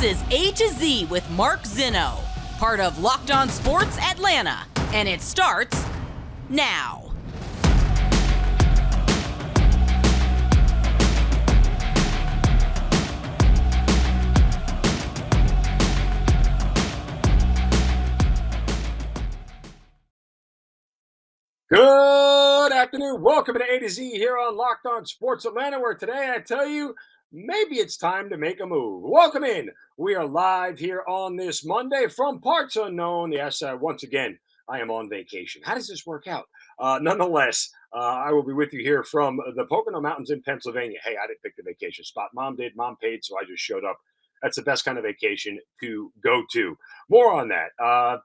is A to Z with Mark Zinno, part of Locked On Sports Atlanta, and it starts now. Good afternoon. Welcome to A to Z here on Locked On Sports Atlanta, where today I tell you maybe it's time to make a move. Welcome in. We are live here on this Monday from parts unknown. Yes, once again, I am on vacation. How does this work out? Nonetheless, I will be with you here from the Pocono Mountains in Pennsylvania. Hey, I didn't pick the vacation spot. Mom did. Mom paid, so I just showed up. That's the best kind of vacation to go to. More on that.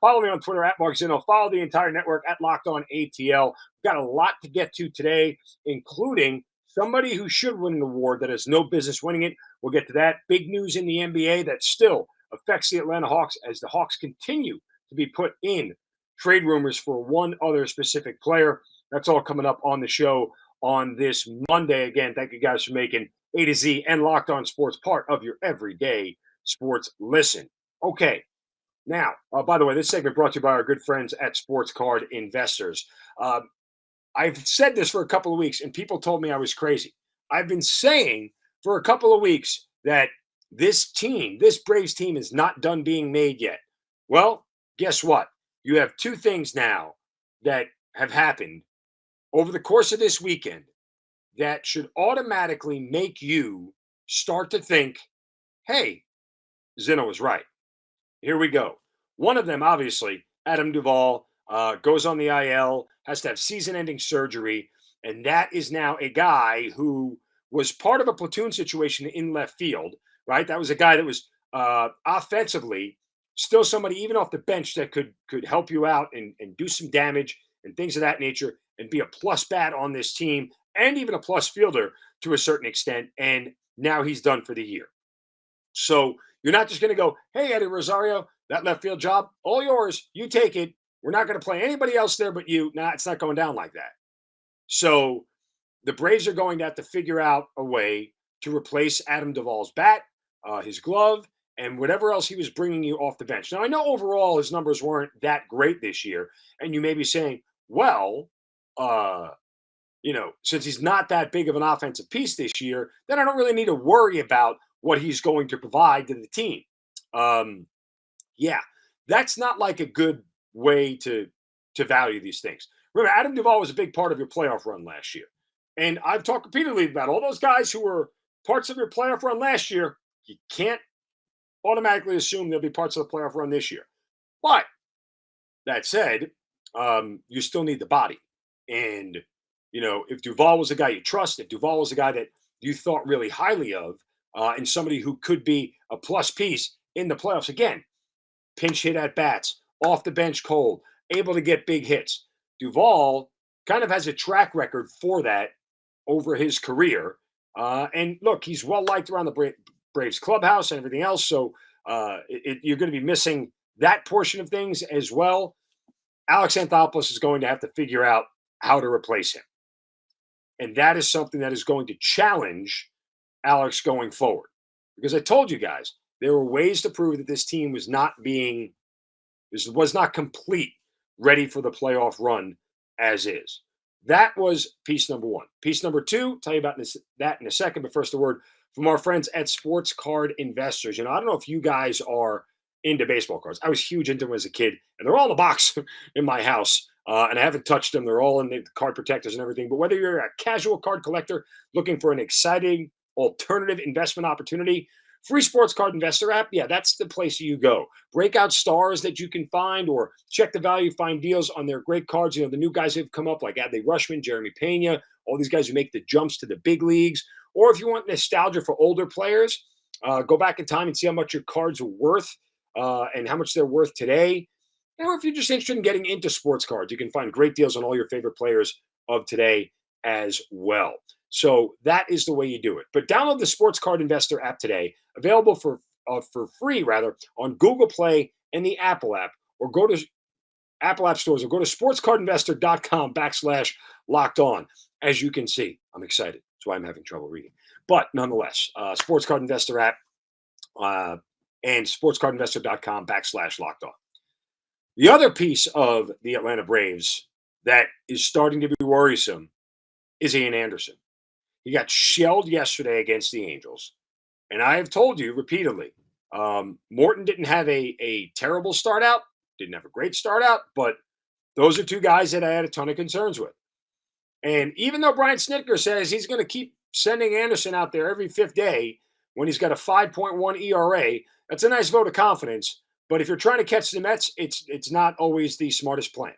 Follow me on Twitter at Mark Zinno. Follow the entire network at Locked On ATL. We've got a lot to get to today, including somebody who should win an award that has no business winning it. We'll get to that. Big news in the NBA that still affects the Atlanta Hawks as the Hawks continue to be put in trade rumors for one other specific player. That's all coming up on the show on this Monday. Again, thank you guys for making A to Z and Locked On Sports part of your everyday sports listen. Okay. Now, by the way, this segment brought to you by our good friends at Sports Card Investors. I've said this for a couple of weeks, and people told me I was crazy. I've been saying for a couple of weeks that this team, this Braves team, is not done being made yet. Well, guess what? You have two things now that have happened over the course of this weekend that should automatically make you start to think, hey, Zinno was right. Here we go. One of them, obviously, Adam Duvall, goes on the IL, has to have season-ending surgery, and that is now a guy who was part of a platoon situation in left field, right? That was a guy that was offensively still somebody, even off the bench, that could help you out and do some damage and things of that nature and be a plus bat on this team and even a plus fielder to a certain extent, and now he's done for the year. So you're not just going to go, hey, Eddie Rosario, that left field job, all yours. You take it. We're not going to play anybody else there but you. Nah, it's not going down like that. So the Braves are going to have to figure out a way to replace Adam Duvall's bat, his glove, and whatever else he was bringing you off the bench. Now, I know overall his numbers weren't that great this year, and you may be saying, well, since he's not that big of an offensive piece this year, then I don't really need to worry about what he's going to provide to the team. That's not like a good way to value these things. Remember, Adam Duvall was a big part of your playoff run last year. And I've talked repeatedly about all those guys who were parts of your playoff run last year. You can't automatically assume they'll be parts of the playoff run this year. But that said, you still need the body. And, if Duvall was a guy you trust, if Duvall was a guy that you thought really highly of, and somebody who could be a plus piece in the playoffs, again, pinch hit at bats, off the bench cold, able to get big hits. Duvall kind of has a track record for that over his career. And look, he's well liked around the Braves clubhouse and everything else. So you're going to be missing that portion of things as well. Alex Anthopoulos is going to have to figure out how to replace him. And that is something that is going to challenge Alex going forward. Because I told you guys, there were ways to prove that this team was not complete, ready for the playoff run as is. That was piece number one. Piece number two, tell you about that in a second, but first a word from our friends at Sports Card Investors. I don't know if you guys are into baseball cards. I was huge into them as a kid, and they're all in the box in my house, and I haven't touched them. They're all in the card protectors and everything. But whether you're a casual card collector looking for an exciting alternative investment opportunity, free Sports Card Investor app, yeah, that's the place you go. Breakout stars that you can find, or check the value, find deals on their great cards. The new guys who've come up like Adley Rushman, Jeremy Pena, all these guys who make the jumps to the big leagues. Or if you want nostalgia for older players, go back in time and see how much your cards are worth and how much they're worth today. Or if you're just interested in getting into sports cards, you can find great deals on all your favorite players of today as well. So that is the way you do it. But download the Sports Card Investor app today, available for free, on Google Play and the Apple app, or go to Apple App Stores, or go to sportscardinvestor.com/locked-on. As you can see, I'm excited. That's why I'm having trouble reading. But nonetheless, Sports Card Investor app, and sportscardinvestor.com/locked on. The other piece of the Atlanta Braves that is starting to be worrisome is Ian Anderson. He got shelled yesterday against the Angels. And I have told you repeatedly, Morton didn't have a terrible start out, didn't have a great start out, but those are two guys that I had a ton of concerns with. And even though Brian Snitker says he's going to keep sending Anderson out there every fifth day when he's got a 5.1 ERA, that's a nice vote of confidence. But if you're trying to catch the Mets, it's not always the smartest plan.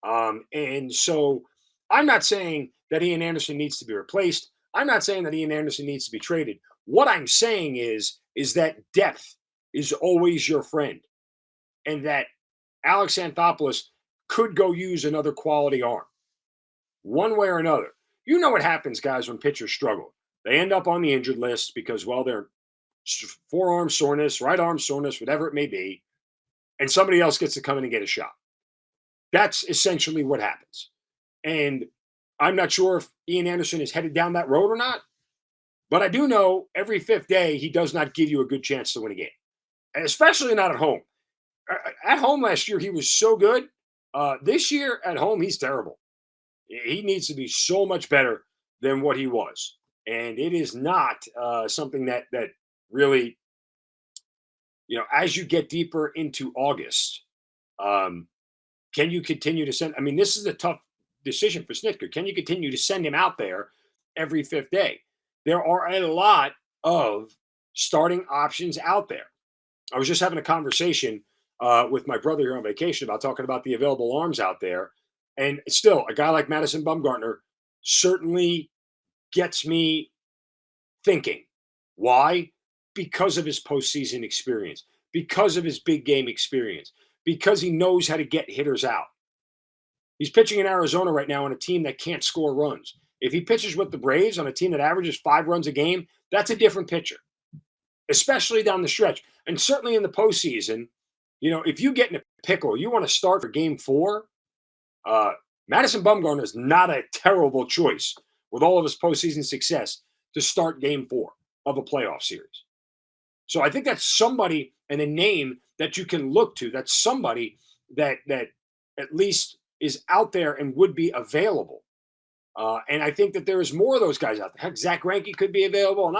And so I'm not saying that Ian Anderson needs to be replaced. I'm not saying that Ian Anderson needs to be traded. What I'm saying is that depth is always your friend, and that Alex Anthopoulos could go use another quality arm, one way or another. You know what happens, guys, when pitchers struggle. They end up on the injured list because, well, they're forearm soreness, right arm soreness, whatever it may be, and somebody else gets to come in and get a shot. That's essentially what happens. And I'm not sure if Ian Anderson is headed down that road or not, but I do know every fifth day he does not give you a good chance to win a game, and especially not at home. At home last year, he was so good. This year at home, he's terrible. He needs to be so much better than what he was. And it is not something that really, as you get deeper into August, can you continue to send? I mean, this is a tough decision for Snitker. Can you continue to send him out there every fifth day? There are a lot of starting options out there. I was just having a conversation with my brother here on vacation about talking about the available arms out there. And still, a guy like Madison Bumgarner certainly gets me thinking. Why? Because of his postseason experience, because of his big game experience, because he knows how to get hitters out. He's pitching in Arizona right now on a team that can't score runs. If he pitches with the Braves on a team that averages 5 runs a game, that's a different pitcher, especially down the stretch. And certainly in the postseason, if you get in a pickle, you want to start for game 4, Madison Bumgarner is not a terrible choice with all of his postseason success to start game 4 of a playoff series. So I think that's somebody and a name that you can look to. That's somebody that at least is out there and would be available. And I think that there is more of those guys out there. Heck, Zach Greinke could be available. And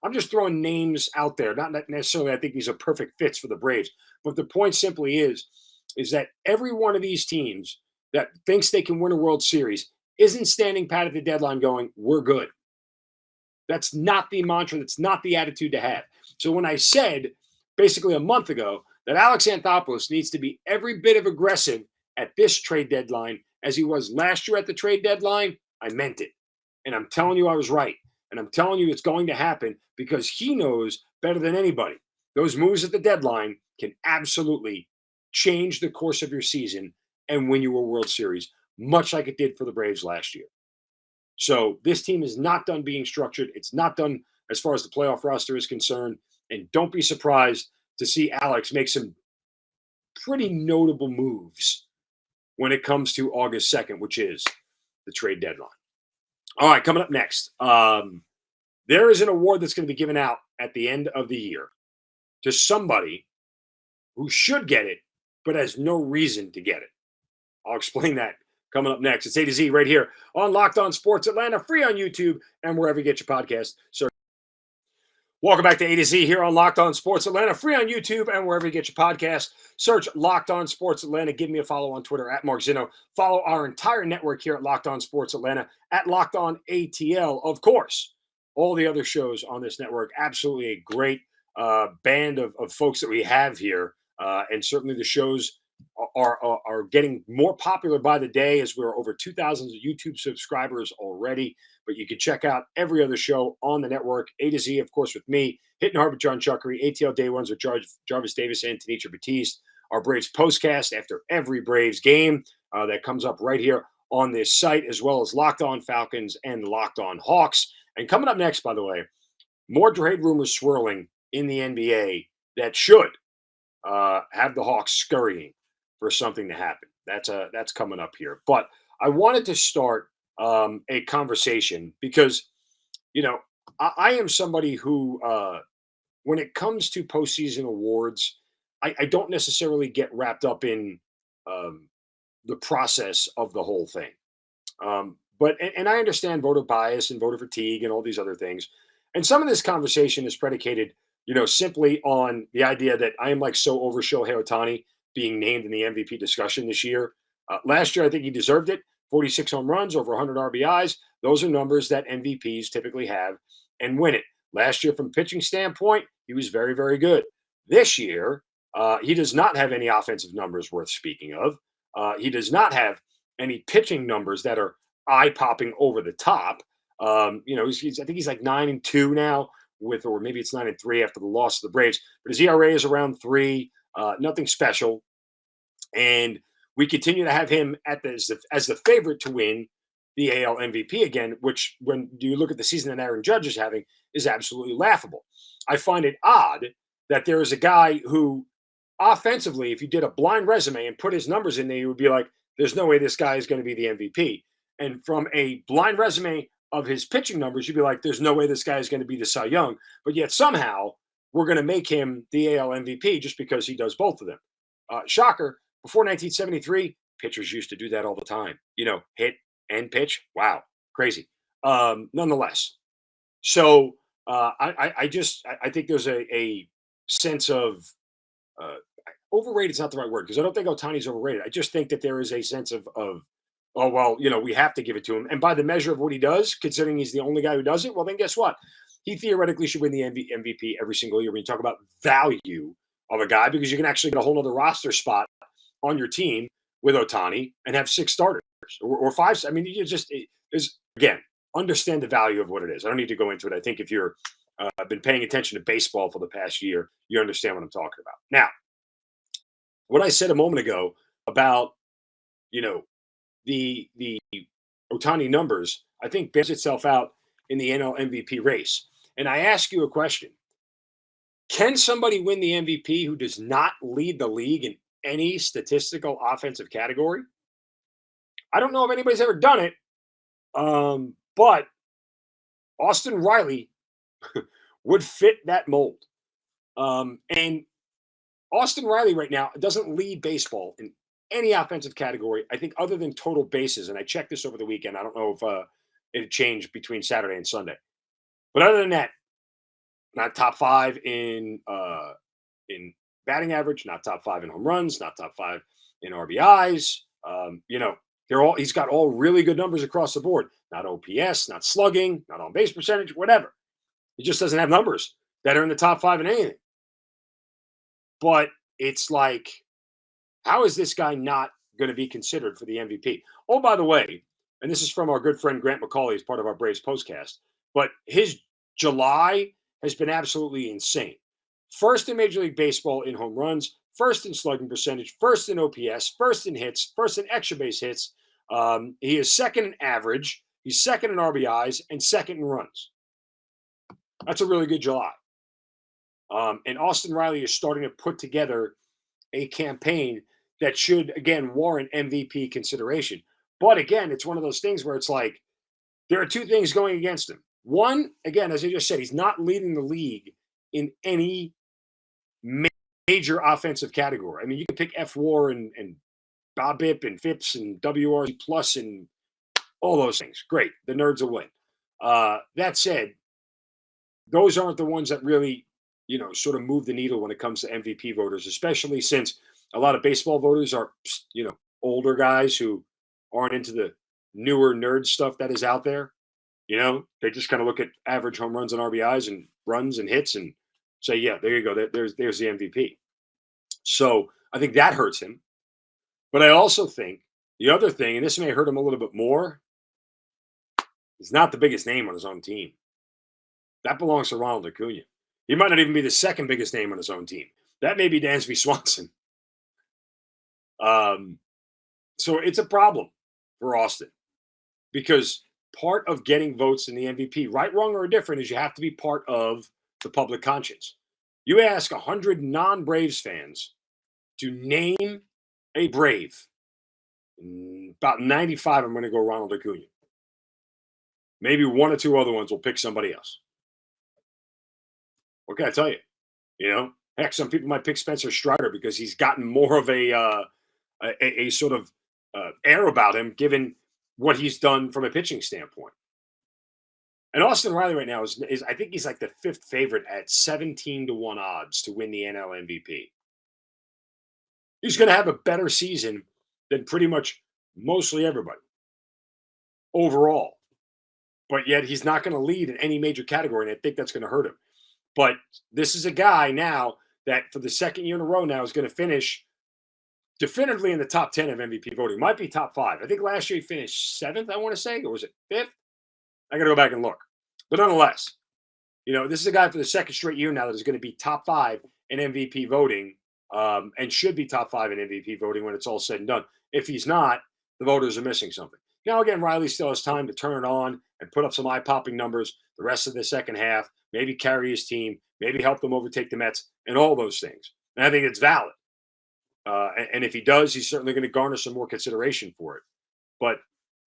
I'm just throwing names out there. Not necessarily I think these are perfect fits for the Braves. But the point simply is that every one of these teams that thinks they can win a World Series isn't standing pat at the deadline going, we're good. That's not the mantra. That's not the attitude to have. So when I said basically a month ago that Alex Anthopoulos needs to be every bit of aggressive at this trade deadline as he was last year at the trade deadline, I meant it. And I'm telling you I was right. And I'm telling you it's going to happen because he knows better than anybody. Those moves at the deadline can absolutely change the course of your season and win you a World Series, much like it did for the Braves last year. So this team is not done being structured. It's not done as far as the playoff roster is concerned. And don't be surprised to see Alex make some pretty notable moves when it comes to August 2nd, which is the trade deadline. All right, coming up next, there is an award that's going to be given out at the end of the year to somebody who should get it, but has no reason to get it. I'll explain that coming up next. It's A to Z right here on Locked On Sports Atlanta, free on YouTube and wherever you get your podcast. So welcome back to A to Z here on Locked On Sports Atlanta, free on YouTube and wherever you get your podcast. Search Locked On Sports Atlanta. Give me a follow on Twitter at Mark Zinno. Follow our entire network here at Locked On Sports Atlanta at Locked On ATL. Of course, all the other shows on this network. Absolutely a great band of folks that we have here. And certainly the shows are getting more popular by the day as we're over 2,000 YouTube subscribers already. But you can check out every other show on the network. A to Z, of course, with me, Hitting Hard with John Chuckery, ATL Day Ones with Jarvis Davis and Tanisha Batiste. Our Braves postcast after every Braves game that comes up right here on this site, as well as Locked On Falcons and Locked On Hawks. And coming up next, by the way, more trade rumors swirling in the NBA that should have the Hawks scurrying for something to happen. That's coming up here. But I wanted to start a conversation because, I am somebody who when it comes to postseason awards, I don't necessarily get wrapped up in um, the process of the whole thing. But I understand voter bias and voter fatigue and all these other things. And some of this conversation is predicated, simply on the idea that I am like so over Shohei Ohtani being named in the MVP discussion this year. Last year, I think he deserved it. 46 home runs, over 100 RBIs. Those are numbers that MVPs typically have and win it. Last year, from a pitching standpoint, he was very, very good. This year, he does not have any offensive numbers worth speaking of. He does not have any pitching numbers that are eye popping over the top. I think he's like 9-2 now or maybe it's 9-3 after the loss of the Braves, but his ERA is around 3, nothing special. And we continue to have him as the favorite to win the AL MVP again, which when you look at the season that Aaron Judge is having is absolutely laughable. I find it odd that there is a guy who offensively, if you did a blind resume and put his numbers in there, you would be like, there's no way this guy is going to be the MVP. And from a blind resume of his pitching numbers, you'd be like, there's no way this guy is going to be the Cy Young. But yet somehow we're going to make him the AL MVP just because he does both of them. Shocker, before 1973, pitchers used to do that all the time. Hit and pitch. Wow, crazy. Nonetheless, so I think there's a sense of overrated is not the right word because I don't think Otani's overrated. I just think that there is a sense of oh well, we have to give it to him. And by the measure of what he does, considering he's the only guy who does it, well then guess what? He theoretically should win the MVP every single year when you talk about value of a guy because you can actually get a whole other roster spot on your team with Otani and have 6 starters or 5. I mean, there's again, understand the value of what it is. I don't need to go into it. I think if you're been paying attention to baseball for the past year, you understand what I'm talking about. Now, what I said a moment ago about the Otani numbers, I think bears itself out in the NL MVP race. And I ask you a question: can somebody win the MVP who does not lead the league in any statistical offensive category? I don't know if anybody's ever done it, but Austin Riley would fit that mold. And Austin Riley right now doesn't lead baseball in any offensive category, I think, other than total bases. And I checked this over the weekend. I don't know if it changed between Saturday and Sunday. But other than that, not top 5 in batting average, not top 5 in home runs, not top 5 in RBIs. He's got all really good numbers across the board. Not OPS, not slugging, not on base percentage, whatever. He just doesn't have numbers that are in the top 5 in anything. But it's like, how is this guy not going to be considered for the MVP? Oh, by the way, and this is from our good friend Grant McCauley as part of our Braves postcast, but his July has been absolutely insane. First in Major League Baseball in home runs, first in slugging percentage, first in OPS, first in hits, first in extra base hits. He is second in average. He's second in RBIs and second in runs. That's a really good July. And Austin Riley is starting to put together a campaign that should, again, warrant MVP consideration. But again, it's one of those things where it's like there are 2 things going against him. One, again, as I just said, he's not leading the league in any major offensive category. I mean, you can pick F-WAR and BOBIP and FIPS and WRC plus and all those things. Great. The nerds will win. That said, those aren't the ones that really, sort of move the needle when it comes to MVP voters, especially since a lot of baseball voters are, older guys who aren't into the newer nerd stuff that is out there. They just kind of look at average home runs and RBIs and runs and hits and say, yeah, there you go. There's the MVP. So I think that hurts him. But I also think the other thing, and this may hurt him a little bit more, he's not the biggest name on his own team. That belongs to Ronald Acuna. He might not even be the second biggest name on his own team. That may be Dansby Swanson. So it's a problem for Austin because part of getting votes in the MVP, right, wrong, or indifferent, is you have to be part of the public conscience. You ask 100 non-Braves fans to name a Brave, about 95 I'm going to go Ronald Acuna. Maybe 1 or 2 other ones will pick somebody else. What can I tell you? Heck, some people might pick Spencer Strider because he's gotten more of a sort of air about him, given what he's done from a pitching standpoint. And Austin Riley right now is I think he's like the fifth favorite at 17-1 odds to win the NL MVP. He's going to have a better season than pretty much mostly everybody overall. But yet he's not going to lead in any major category, and I think that's going to hurt him. But this is a guy now that for the second year in a row now is going to finish definitively in the top 10 of MVP voting. Might be top 5. I think last year he finished 7th, I want to say, or was it 5th? I got to go back and look. But nonetheless, this is a guy for the second straight year now that is going to be top 5 in MVP voting, and should be top 5 in MVP voting when it's all said and done. If he's not, the voters are missing something. Now, again, Riley still has time to turn it on and put up some eye-popping numbers the rest of the second half, maybe carry his team, maybe help them overtake the Mets, and all those things. And I think it's valid. And if he does, he's certainly going to garner some more consideration for it. But,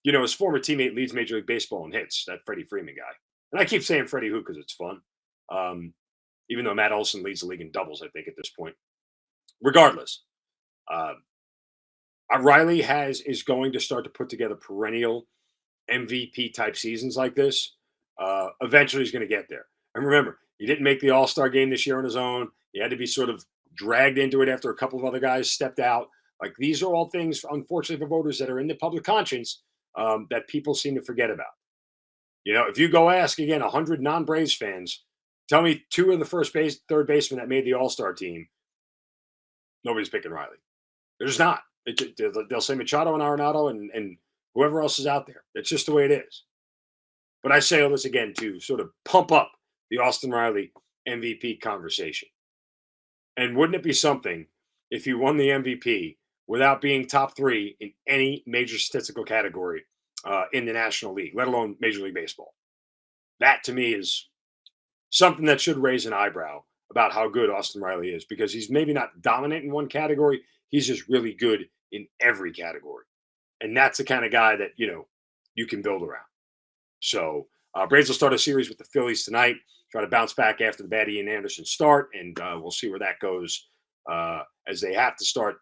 his former teammate leads Major League Baseball in hits, that Freddie Freeman guy. And I keep saying Freddie Who because it's fun, even though Matt Olson leads the league in doubles, I think, at this point. Regardless, Riley is going to start to put together perennial MVP type seasons like this. Eventually, he's going to get there. And remember, he didn't make the All-Star game this year on his own. He had to be sort of dragged into it after a couple of other guys stepped out. Like, these are all things, unfortunately, for voters that are in the public conscience that people seem to forget about. If you go ask again 100 non-Braves fans, tell me 2 of the third basemen that made the All-Star team. Nobody's picking Riley. They're just not. They'll say Machado and Arenado and whoever else is out there. That's just the way it is. But I say all this again to sort of pump up the Austin Riley MVP conversation. And wouldn't it be something if he won the MVP without being top 3 in any major statistical category in the National League, let alone Major League Baseball? That, to me, is something that should raise an eyebrow about how good Austin Riley is, because he's maybe not dominant in one category. He's just really good in every category. And that's the kind of guy that, you can build around. So Braves will start a series with the Phillies tonight, try to bounce back after the bad Ian Anderson start, and we'll see where that goes as they have to start,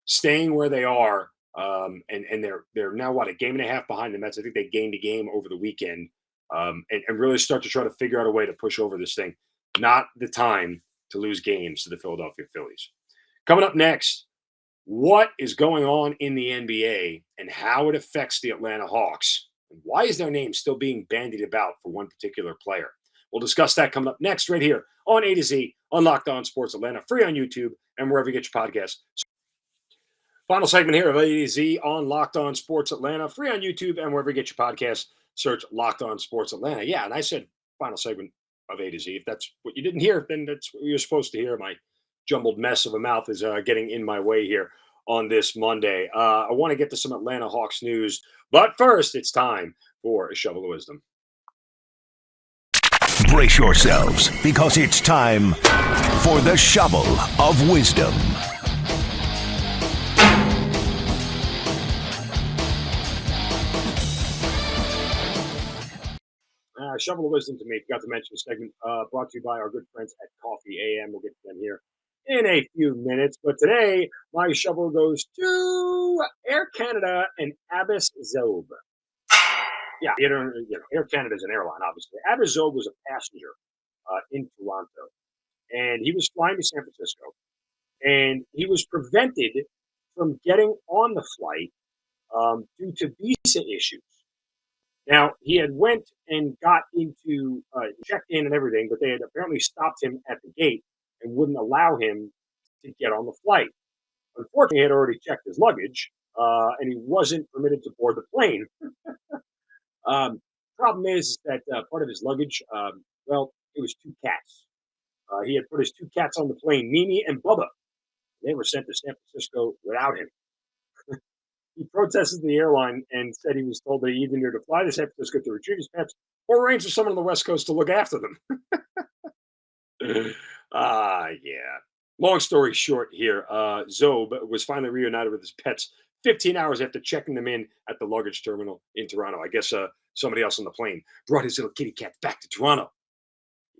staying where they are. And they're now, a game and a half behind the Mets. I think they gained a game over the weekend, and really start to try to figure out a way to push over this thing. Not the time to lose games to the Philadelphia Phillies. Coming up next, what is going on in the NBA and how it affects the Atlanta Hawks? And why is their name still being bandied about for one particular player? We'll discuss that coming up next right here on A to Z on Locked On Sports Atlanta, free on YouTube and wherever you get your podcasts. Final segment here of A to Z on Locked On Sports Atlanta, free on YouTube and wherever you get your podcasts. Search Locked On Sports Atlanta. Yeah, and I said final segment of A to Z. If that's what you didn't hear, then that's what you're supposed to hear. My jumbled mess of a mouth is getting in my way here on this Monday. I want to get to some Atlanta Hawks news, but first it's time for a shovel of wisdom. Brace yourselves, because it's time for the shovel of wisdom. Shovel of wisdom to me. Forgot to mention a segment brought to you by our good friends at Coffee AM. We'll get to them here in a few minutes. But today, my shovel goes to Air Canada and Abbas Zob. Yeah, Air Canada is an airline, obviously. Abbas Zob was a passenger in Toronto, and he was flying to San Francisco, and he was prevented from getting on the flight due to visa issues. Now, he had went and got into, checked in and everything, but they had apparently stopped him at the gate and wouldn't allow him to get on the flight. Unfortunately, he had already checked his luggage, and he wasn't permitted to board the plane. Problem is that part of his luggage, it was 2 cats. He had put his 2 cats on the plane, Mimi and Bubba. They were sent to San Francisco without him. He protested the airline and said he was told that he either needed to fly to San Francisco to retrieve his pets or arrange for someone on the West Coast to look after them. Yeah. Long story short here, Zob was finally reunited with his pets 15 hours after checking them in at the luggage terminal in Toronto. I guess somebody else on the plane brought his little kitty cat back to Toronto.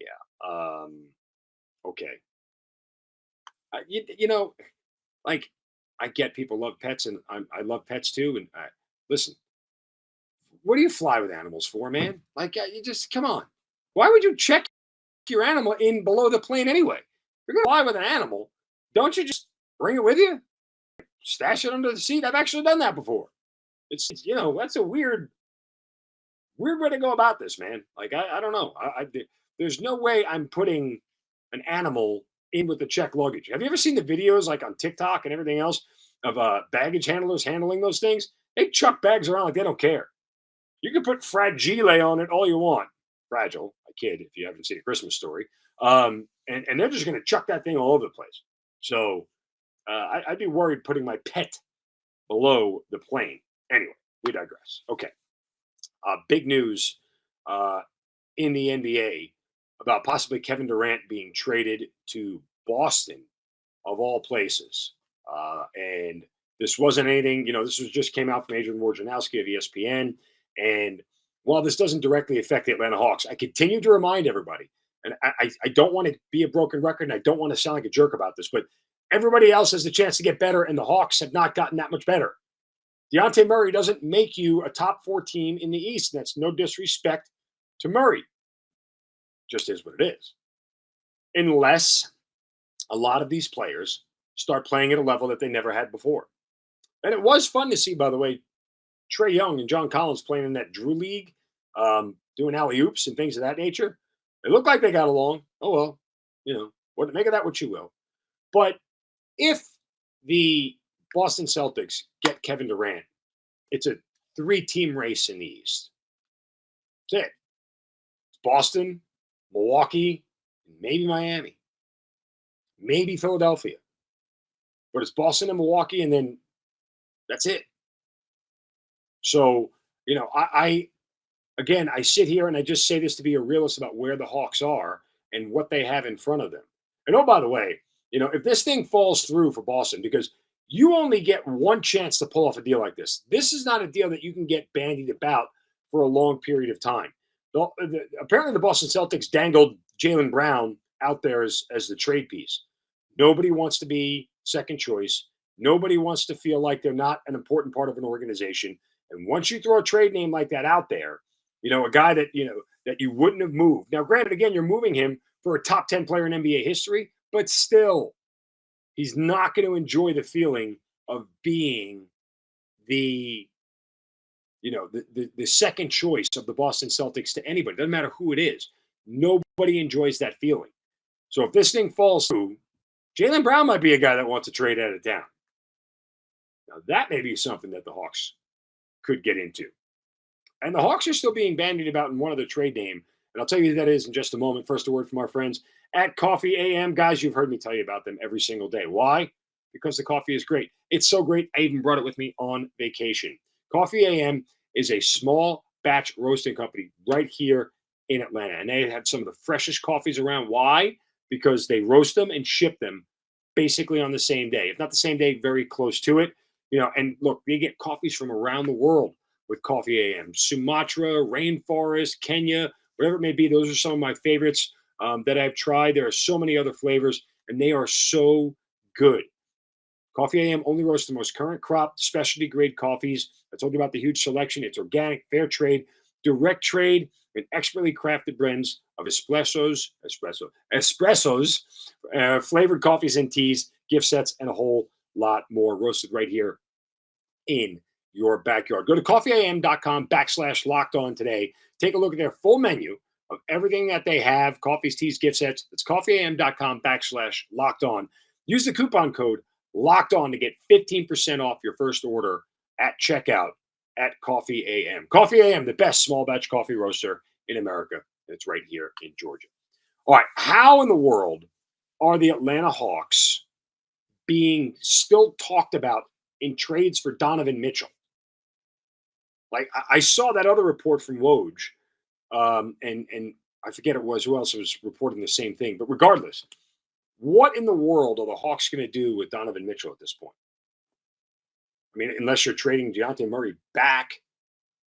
Yeah. Okay. You know, like I get people love pets, and I love pets too. And listen, what do you fly with animals for, man? Like, you just come on. Why would you check your animal in below the plane anyway? If you're gonna fly with an animal, don't you just bring it with you? Stash it under the seat. I've actually done that before. It's that's a weird way to go about this, man. Like I don't know. There's no way I'm putting an animal in with the check luggage. Have you ever seen the videos like on TikTok and everything else of baggage handlers handling those things? They chuck bags around like they don't care. You can put fragile on it all you want. Fragile, a kid, if you haven't seen A Christmas Story. And they're just going to chuck that thing all over the place. So I'd be worried putting my pet below the plane. Anyway, we digress. Okay. Big news in the NBA about possibly Kevin Durant being traded to Boston, of all places. And this wasn't anything, this was just came out from Adrian Wojnarowski of ESPN. And while this doesn't directly affect the Atlanta Hawks, I continue to remind everybody, and I don't want to be a broken record, and I don't want to sound like a jerk about this, but everybody else has the chance to get better, and the Hawks have not gotten that much better. Dejounte Murray doesn't make you a top 4 team in the East. And that's no disrespect to Murray. Just is what it is. Unless a lot of these players start playing at a level that they never had before. And it was fun to see, by the way, Trae Young and John Collins playing in that Drew League, doing alley-oops and things of that nature. It looked like they got along. Oh, well, make of that what you will. But if the Boston Celtics get Kevin Durant, it's a 3-team race in the East. That's it. It's Boston, Milwaukee, maybe Miami, maybe Philadelphia. But it's Boston and Milwaukee, and then that's it. So, I sit here and I just say this to be a realist about where the Hawks are and what they have in front of them. And oh, by the way, if this thing falls through for Boston, because you only get one chance to pull off a deal like this. This is not a deal that you can get bandied about for a long period of time. Apparently, the Boston Celtics dangled Jaylen Brown out there as the trade piece. Nobody wants to be second choice. Nobody wants to feel like they're not an important part of an organization. And once you throw a trade name like that out there, a guy that that you wouldn't have moved. Now, granted, again, you're moving him for a top 10 player in NBA history, but still, he's not going to enjoy the feeling of being the second choice of the Boston Celtics to anybody. Doesn't matter who it is. Nobody enjoys that feeling. So if this thing falls through, Jaylen Brown might be a guy that wants to trade out of town. Now, that may be something that the Hawks could get into. And the Hawks are still being bandied about in one other trade name. And I'll tell you who that is in just a moment. First, a word from our friends at Coffee AM. Guys, you've heard me tell you about them every single day. Why? Because the coffee is great. It's so great, I even brought it with me on vacation. Coffee AM is a small batch roasting company right here in Atlanta. And they have some of the freshest coffees around. Why? Because they roast them and ship them basically on the same day. If not the same day, very close to it. And look, they get coffees from around the world with Coffee AM. Sumatra, Rainforest, Kenya, whatever it may be. Those are some of my favorites that I've tried. There are so many other flavors, and they are so good. Coffee AM only roasts the most current crop, specialty grade coffees. I told you about the huge selection. It's organic, fair trade, direct trade, and expertly crafted blends of espressos, flavored coffees and teas, gift sets, and a whole lot more roasted right here in your backyard. Go to coffeeam.com/locked on today. Take a look at their full menu of everything that they have, coffees, teas, gift sets. It's coffeeam.com/locked on. Use the coupon code locked on to get 15% off your first order at checkout at Coffee AM. Coffee AM, the best small batch coffee roaster in America. It's right here in Georgia. All right. How in the world are the Atlanta Hawks being still talked about in trades for Donovan Mitchell? Like, I saw that other report from Woj, and I forget who else was reporting the same thing. But regardless, what in the world are the Hawks going to do with Donovan Mitchell at this point? I mean, unless you're trading Dejounte Murray back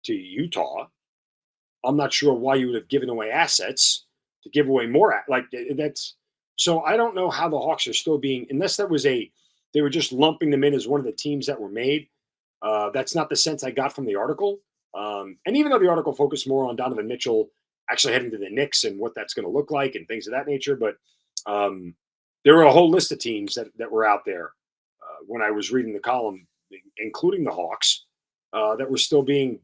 to Utah, I'm not sure why you would have given away assets to give away more. Like, that's So I don't know how the Hawks are still being, unless they were just lumping them in as one of the teams that were made. That's not the sense I got from the article. And even though the article focused more on Donovan Mitchell actually heading to the Knicks and what that's going to look like and things of that nature, but there were a whole list of teams that were out there when I was reading the column, including the Hawks, that were still being,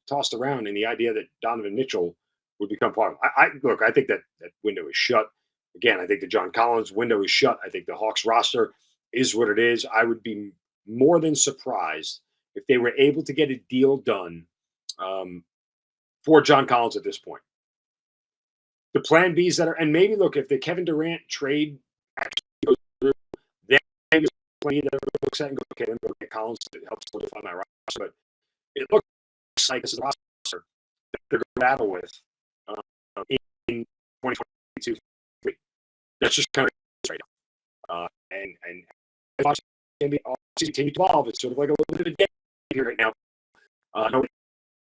tossed around in the idea that Donovan Mitchell would become part of it. Look, I think that window is shut. Again, I think the John Collins window is shut. I think the Hawks roster is what it is. I would be more than surprised if they were able to get a deal done for John Collins at this point. The plan Bs that are, and maybe look, if the Kevin Durant trade actually goes through, then there's plenty that looks at and go, okay, let me go get Collins to help solidify my roster. But it looks like this is the roster that they're going to battle with in 2022. That's just kind of right now. And watching the offseason continue to evolve. It's sort of like a little bit of a day here right now. Nobody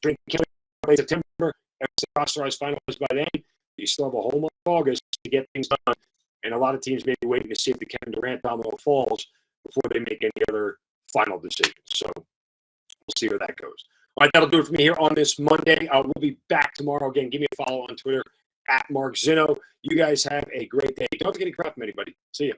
drinking by September. Everyone's rosterized finalized by then. You still have a whole month of August to get things done. And a lot of teams may be waiting to see if the Kevin Durant domino falls before they make any other final decisions. So we'll see where that goes. All right, that'll do it for me here on this Monday. We'll be back tomorrow. Again, give me a follow on Twitter @MarkZinno. You guys have a great day. Don't have to get any crap from anybody. See you.